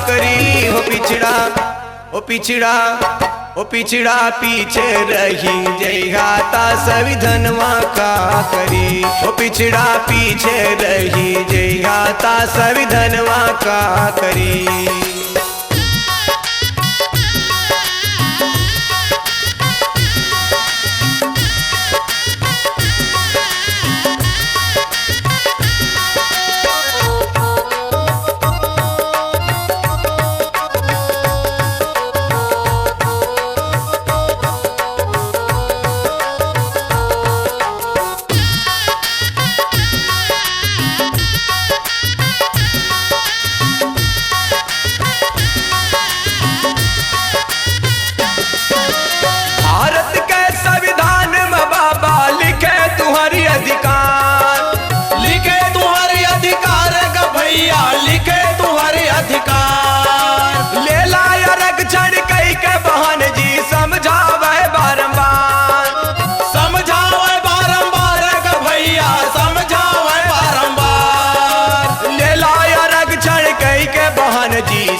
करी। हो पिछड़ा ओ पिछड़ा ओ पिछड़ा पीछे रही जइहा ता संविधनवा का करी। ओ पिछड़ा पीछे रही जइहा ता संविधनवा का करी।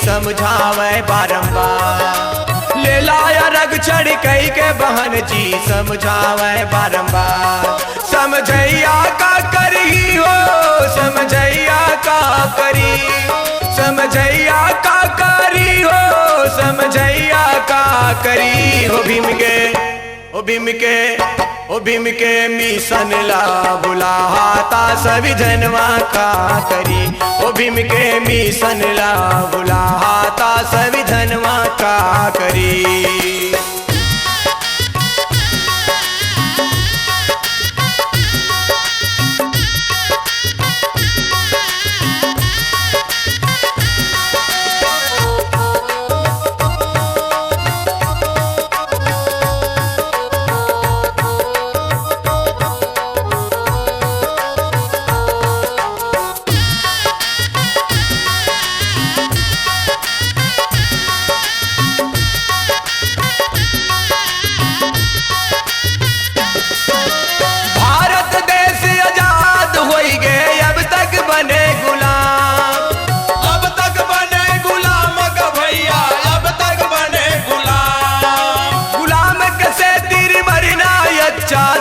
समझावे बारंबार ले लाया रग चढ़ कई के बहन जी समझावे बारंबार। समझैया का करी हो समझैया का करी। समझैया का करी हो समझैया का करी। हो भीम के ओ भीम के ओ भीम के मिशन ला बुलाता संविधनवा का करी। ओ भीम के मिशन ला बुलाता संविधनवा का करी।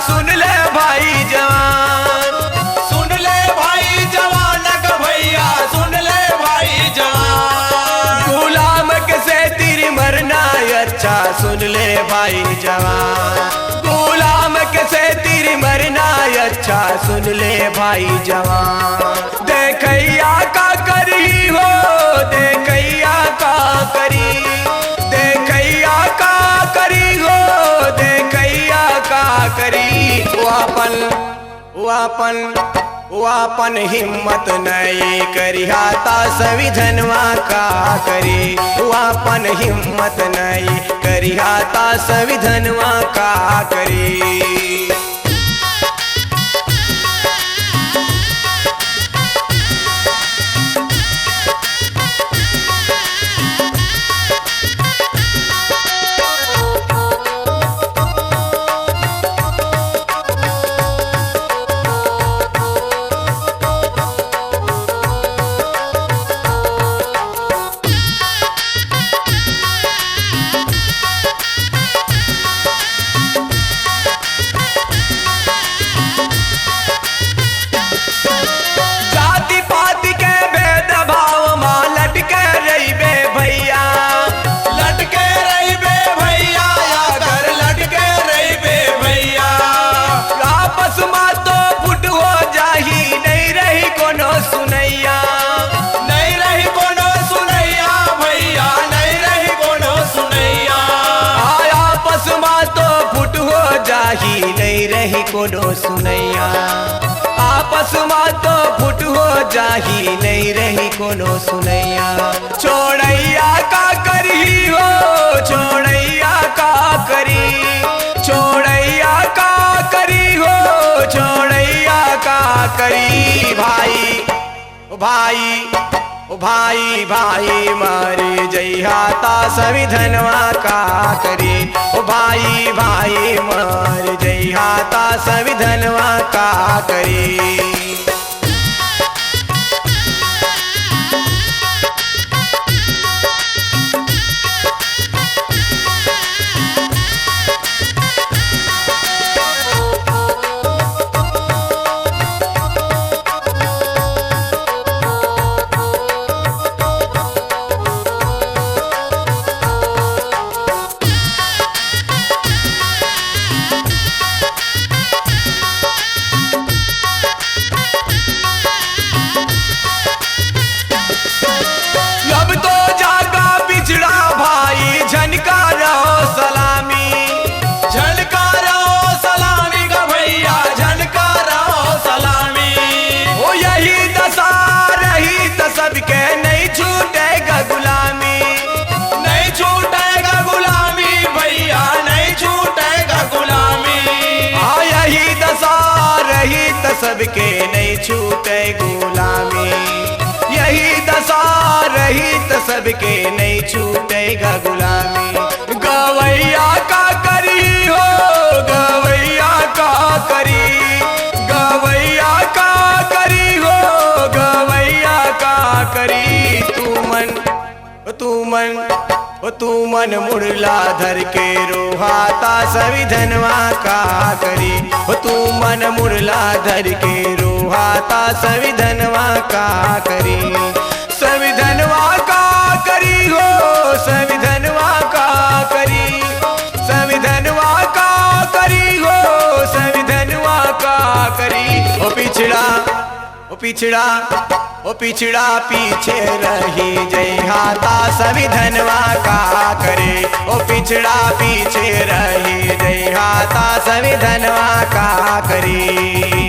सुन ले भाई जवान सुन ले भाई जवान का भैया सुन ले भाई जवान। गुलाम कैसे तेरी मरना अच्छा सुन ले भाई जवान। गुलाम कैसे तेरी मरना अच्छा सुन ले भाई जवान। देखैया का करी हो देखैया का करी। देखैया का करी हो देखैया का करी। वापन हिम्मत नहीं करिहा ता संविधनवा का करी। वापन हिम्मत नहीं करिहा ता संविधनवा का करी। नहीं रही कोनो सुनैया। आपस में तो फुट हो जाही नहीं रही कोनो सुनैया। छोड़ैया का करी हो छोड़ैया का करी। छोड़ैया का करी हो छोड़ैया का करी। भाई भाई भाई भाई मारे जइहा ता संविधनवा का करी। ओ भाई भाई मारे जइहा ता संविधनवा का करी। सबके नहीं छूटे गुलामी। यही दशा रही तो सबके नहीं छूटेगा गुलामी। गवैया का करी हो, गवैया का करी, गवैया का करी हो, गवैया का करी। तू मन मुरला धर के रोहाता संविधनवा का करी। तू मन मुरला धर के रोहाता संविधनवा का करी। संविधनवा का करी हो, संविधनवा का करी, संविधनवा का करी हो, संविधनवा का करी। ओ पिछड़ा, ओ पिछड़ा, ओ पिछड़ा पीछे रही जय हाथा संविधनवा का करे। ओ पिछड़ा पीछे रही जय हाथा संविधनवा का करे।